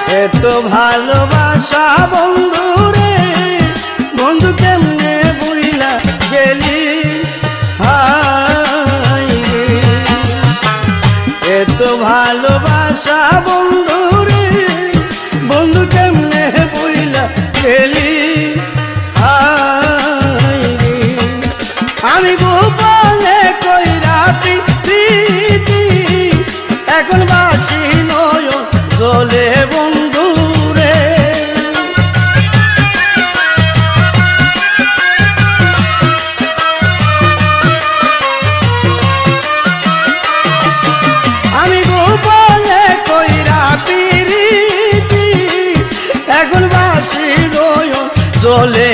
এত ভালোবাসা বন্ধুরে বন্ধু কেমনে বুইলা গেলি হায় রে। এত ভালোবাসা বন্ধুরে বন্ধু কেমনে বুইলা গেলি হায় রে। আমি গোপনে কইরা প্রীতি এখন বাসি নয় জলে বন্ধুরে। আমি গোপনে কইরা প্রীতি এখন বাসি নয় জলে